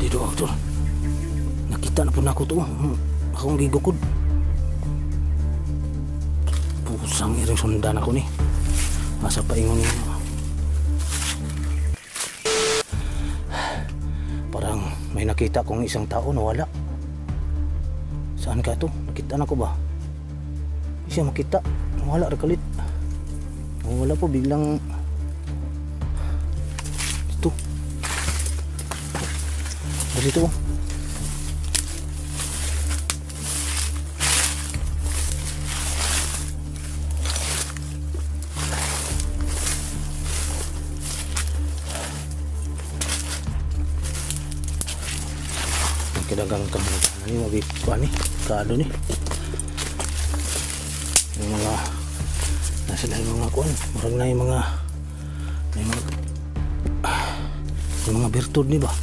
dito idol. Nakita na po na ako to. Akong gigukod. Pusang iring sundan ako ni. Asa paingon niya. Parang may nakita kong isang tao na wala. Saan ka to? Nakita na ko ba? Hindi siya makita. Wala rekalit. Wala po biglang dito. Dito. Kidagang kamunan ni mabik pa ni kado ni yung mga nasa lang mga kuan marag na yung mga bertud ni ba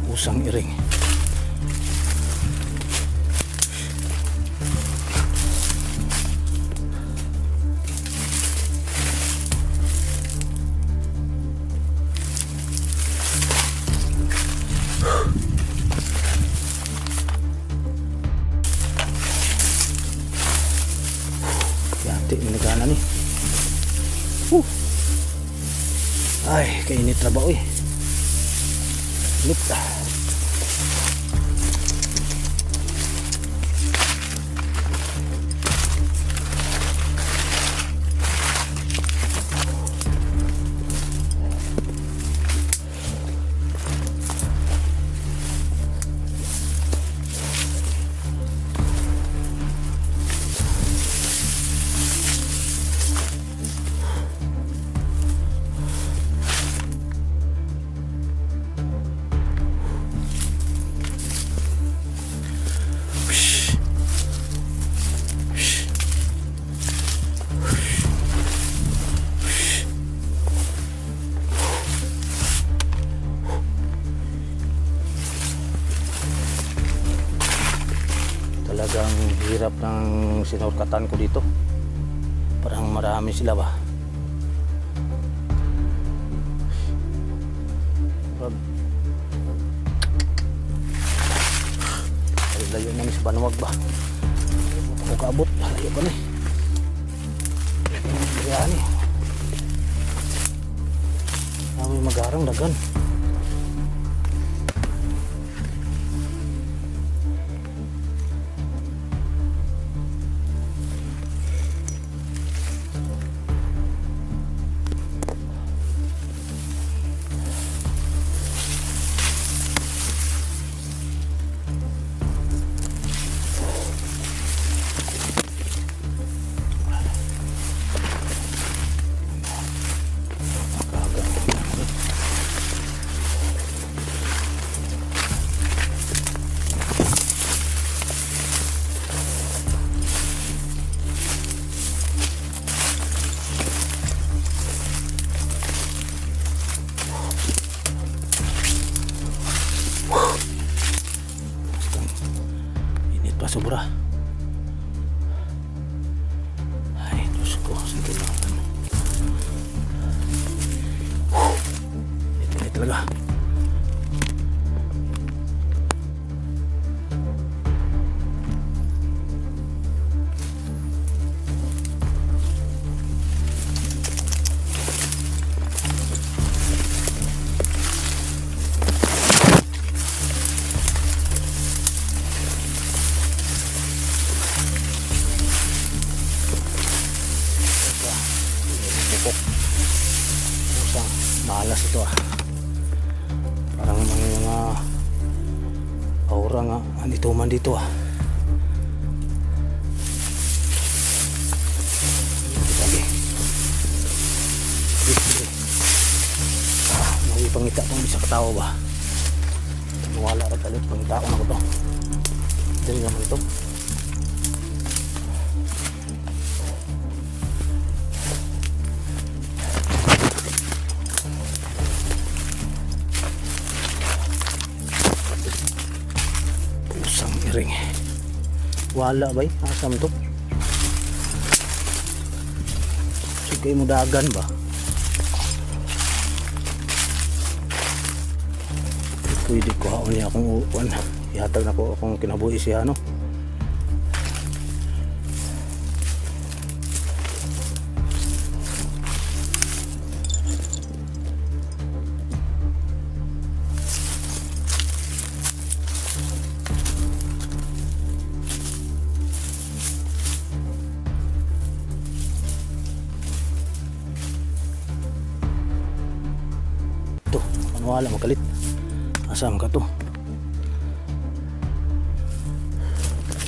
usang iring. Minagana ni. Ay, kainit trabaho eh. Init. Talagang hirap ng sinurkatan ko dito. Parang marami sila ba. Layo na ni sa Banwag ba. Ako kaabot. Layo pa ni. Kaya ni. Kami magarang dagan. Sobra. Ay, Diyos ko. Sige lang. Ito talaga. Malas ito parang mga aura nga andito man dito may pangita pang isa katao ba wala rin talit pangita ko na ko to dali naman ito. Ring Wala ba asam to? Sige mo dagan ba? Pwede ko haon niya akong uwan. Ihatag na ko akong kinabuhi siya ano. Wala makalit. Asam ka to?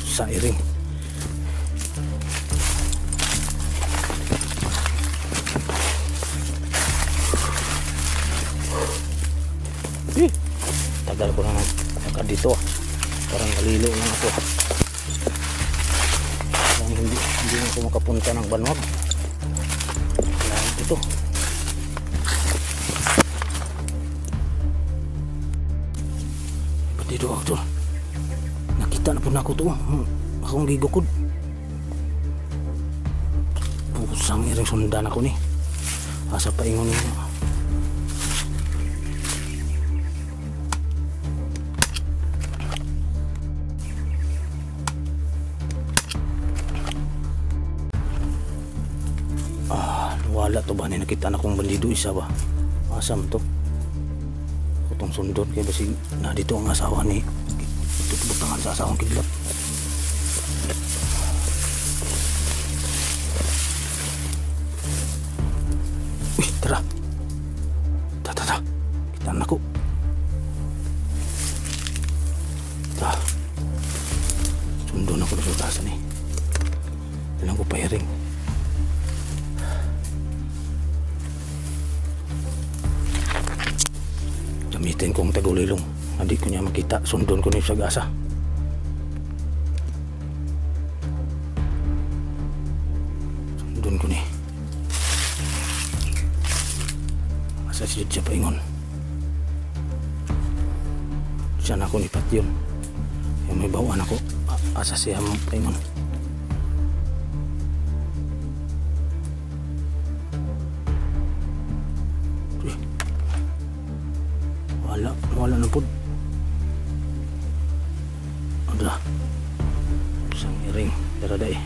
Sa iring. Tagal ko na nakad dito. Parang kalilo lang ako. Parang hindi na ako makapunta ng Banwag. Wala dito. Dito ako, nakita na po na ako to. Akong gigukod. Pusang iring sundan ako ni. Asa pa ingon niya. Wala to ba ni nakita na kong bandido isa ba? Asam to. Kutong sundot kay basig na dito ang asawa ni tutubutangan sa asawang kidlat. Uy, tara. Ta. Kita na ko. Ta. Sundo na ko sa taas ni. Ilang ko pahiring. Gamitin kong tagulilong. Hindi ko niya makita. Sundon ko niya sa gasa. Sundon ko niya. Asa siya paingon. Siya na ako ni Patyon. Yung may bawaan ako. Asa siya paingon. Wala na po. Ada isang iring daraday.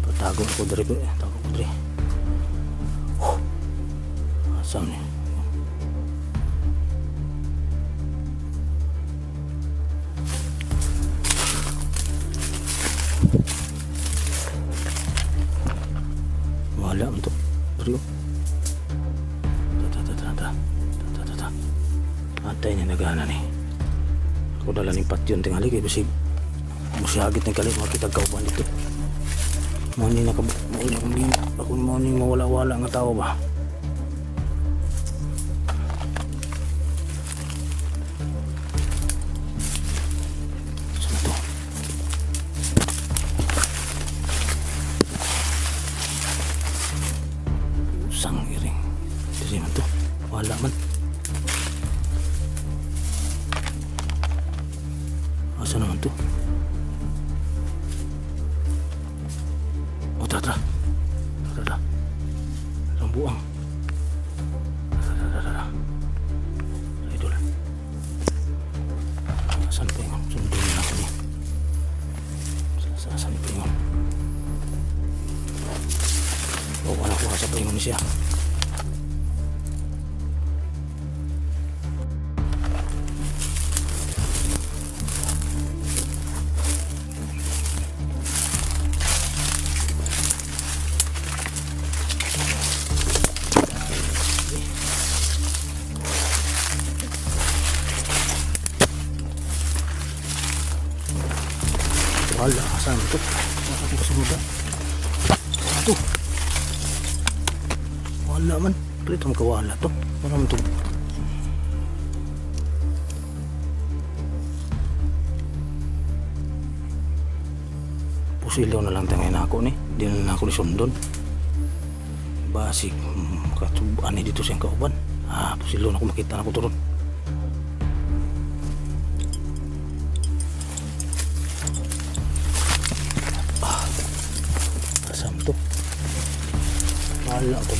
Patago ko dari ko. Tago ko dari. Asam ni. Wala untuk bro. Atay niya nagana ni. Ako dala ni Patyon tingali kay basig musyagit ng kalit makita kauban dito. Mani na ako mani mawala-wala nga tao ba. Saan to? Usang iring. Dili man to. Wala man. Asa naman to? O tara. Ang buang. Tara. Idol. Saan pa yun? Sundin na ako niya. Saan pa yun? O wala ko sa pa yun siya. Wala, saan ito? Saan ito kasunod? Saan ito? Wala man. Pilit ang kawala ito. Wala man ito. Pusilaw na lang tangay na ako ni. Di na ako ni sundon. Basig. Katubaan ni dito siyang kauban. Pusilaw na ako makita na ako turon.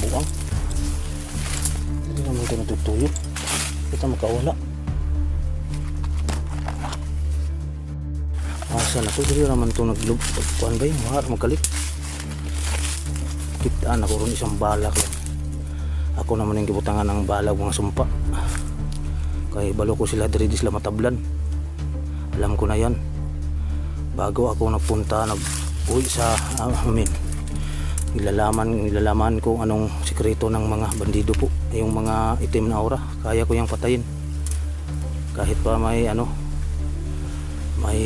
buang. Hindi naman ito natutuyo. Kita makawala. Asa na to? Dili naman ito naglub. Pagkuhan ba yung mahar magkalit? Kitaan ako rin isang balak lang. Ako naman yung kibutangan ng balag mga sumpa. Kaya balo ko sila diri sila matablan. Alam ko na yan. Bago ako nagpunta, nag-uwi sa amin. Nilalaman ko anong sikreto ng mga bandido po. Yung mga itim na aura. Kaya ko yung patayin. Kahit pa may may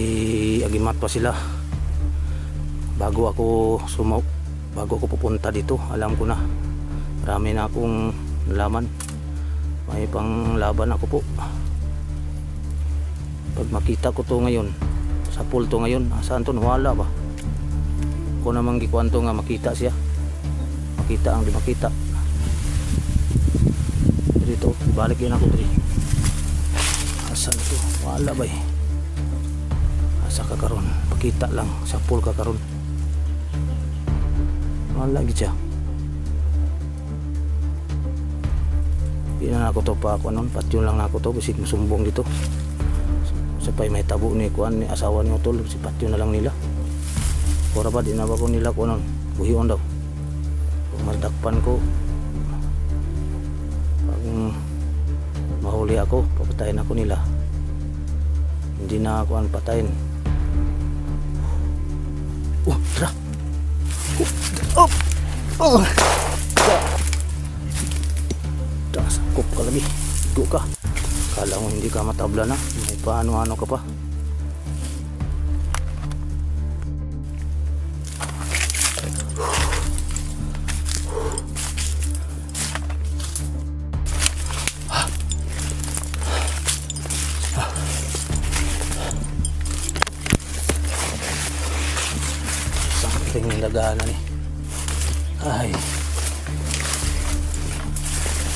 agimat pa sila. Bago ako pupunta dito, alam ko na. Marami na akong nalaman. May panglaban ako po. Pag makita ko to ngayon, sa pool to ngayon, saan to? Wala ba? Ako namang gikuan to nga makita siya. Makita ang di makita. Dito, ibalik yun ako dito. Asan to? Wala ba eh? Asa ka karon? Pakita lang sa pool ka karon. Wala gid siya. Di na ako to pa ako nun, patyon lang ako to kasi musumbong dito. Sapay may tabo ni kuan ni asawa ni Utol, si patyon na lang nila. Ora ba di na ba ko nila kuan buhion daw. Kung madakpan ko, pag mahuli ako, papatayin ako nila. Hindi na ako ang patayin. Tara. Sakop ka lagi. Go ka. Kala mo hindi ka matabla na. May paano-ano ka pa. Something nilaganan eh. Ay.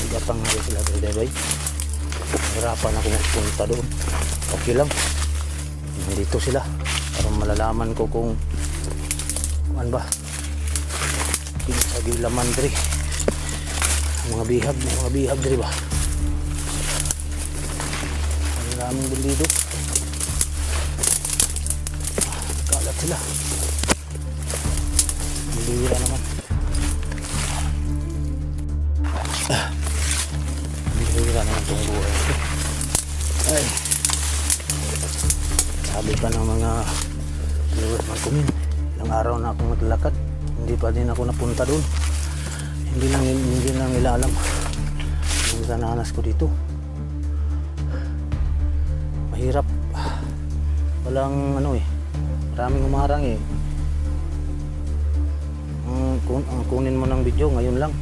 Gatang nga sila day. Hirapan ako magpunta doon. Okay lang. Nandito sila. Para malalaman ko kung ano ba. Pinsagi laman diri. Mga bihag diri ba. Ang daming bandido. Kalat sila. Bihira naman. Bihira naman itong buhay. Ay. Sabi pa ng mga viewers man kumin. Ilang araw na akong naglalakad. Hindi pa din ako napunta doon. Hindi lang nila alam yung sananas ko dito. Mahirap. Walang maraming umarang eh. Ang kunin mo ng video ngayon lang.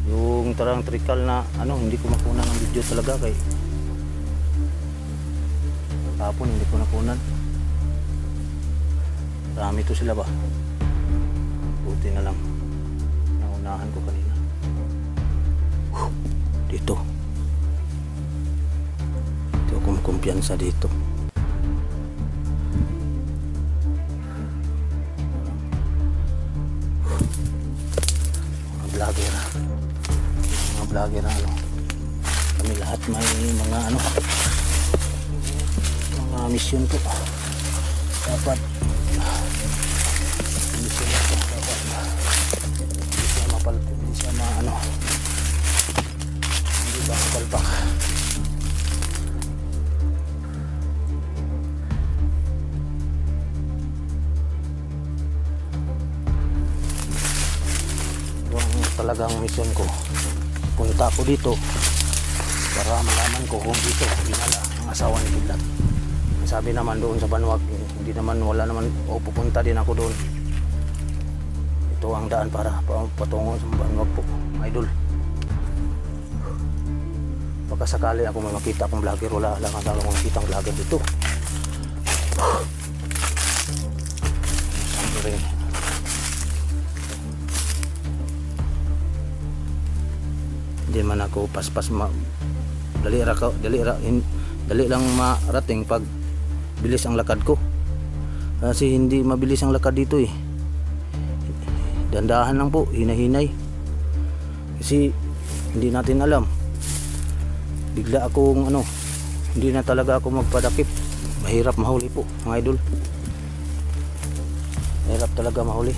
Yung tarang trikal na hindi ko makunan ng video talaga kay tapon hindi ko nakunan. Marami to sila ba? Buti na lang naunahan ko kanina. Dito akong kumpiyansa dito. Mga vlogger na kami lahat may mga mga mission ko dapat mission ko dapat hindi siya mapalpak, hindi siya hindi ba mapalpak. Talagang mission ko, punta ako dito para malaman ko kung dito dinala ang asawa ni Kidlat. Sabi naman doon sa Banwag, hindi naman, wala naman, pupunta din ako doon. Ito ang daan para patungo sa Banwag po, idol. Pagkasakali ako may makita akong vlogger, wala lang ang talagang makita ang vlogger dito. Siyempre hindi man ako paspas dali lang marating pag bilis ang lakad ko kasi hindi mabilis ang lakad dito eh. Dandahan lang po, hinahinay Kasi hindi natin alam, bigla akong hindi na talaga ako magpadakip. Mahirap mahuli po mga idol, mahirap talaga mahuli.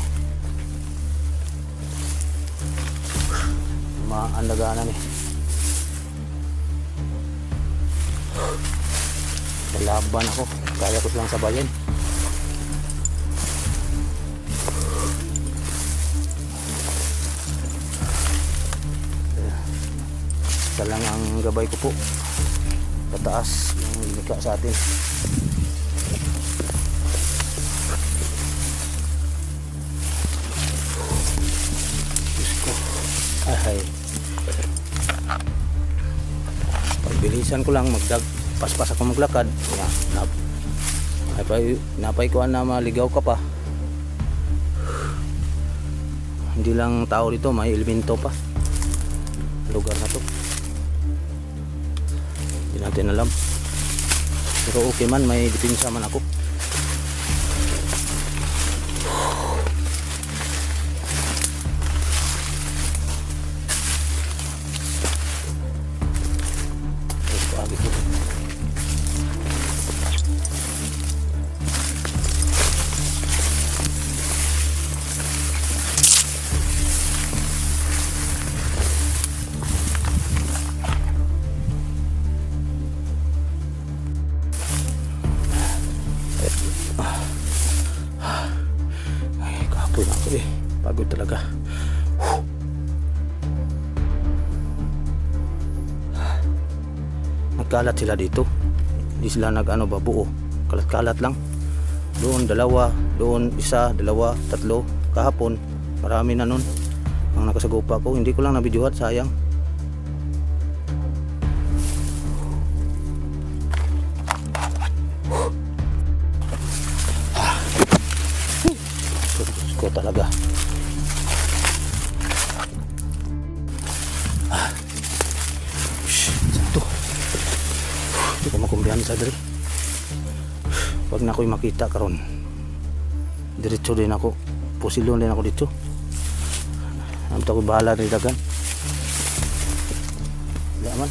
Maandaganan eh, lalaban ako, kaya ko silang sabayan. Isa lang ang gabay ko po, pataas yung limika sa atin. Diyos ko, ay pagbilisan ko lang, paspas ako maglakad. Napay ko na maligaw ka pa. Hindi lang tao dito, may elemento pa lugar na to, hindi natin alam. Pero okay man, may depensa man ako. Pagod talaga. Nagkalat sila dito, hindi sila buo, kalat-kalat lang. Doon dalawa, doon isa, dalawa, tatlo. Kahapon marami na nun ang nakasagupa ko, hindi ko lang nabidyohan, sayang. Ko talaga. Santo. Hindi ko makumbihan sa diri. Pag na ako'y makita karon, diretso din ako, pusilon din ako dito. Amta ko bahala rin dagan. Hindi naman.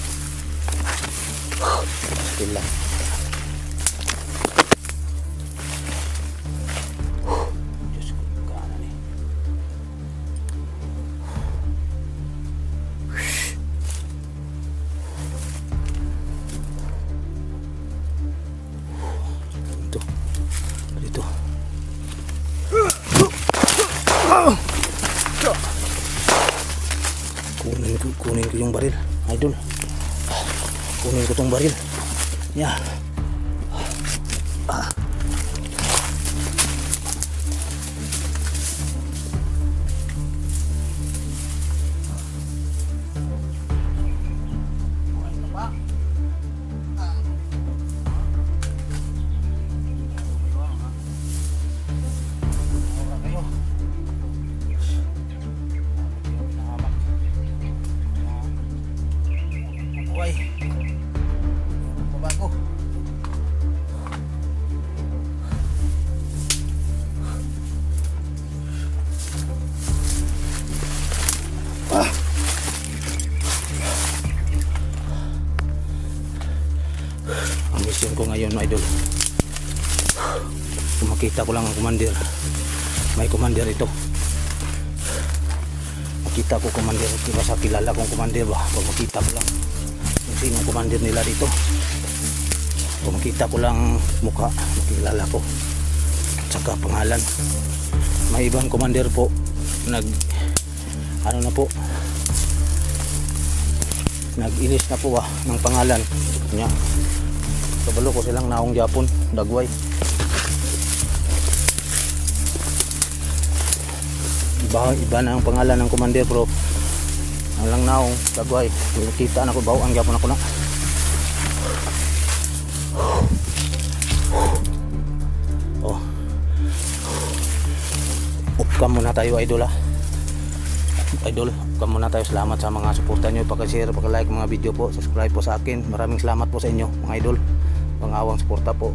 Still lang. Kunin ko yung baril, idol. Kunin ko tong baril. Yeah. Ang mission ko ngayon, idol, kung makita ko lang ang commander, may commander ito, makita ko commander, diba sa kilala kong commander ba, pag makita ko lang kung sino ang commander nila dito, kung makita ko lang mukha, makilala ko at saka pangalan. May ibang commander po nag-inis na po ng pangalan niya. Kabalo ko silang naong Japon, dagway. Iba na ang pangalan ng commander, bro. Ang lang naong dagway. Kita na ko bawo ang Japon ako na. Oh. Upcam muna tayo, idol Idol, upcam muna tayo. Salamat sa mga suporta nyo, pag-share, pag-like mga video po, subscribe po sa akin. Maraming salamat po sa inyo mga idol, pangawang suporta po.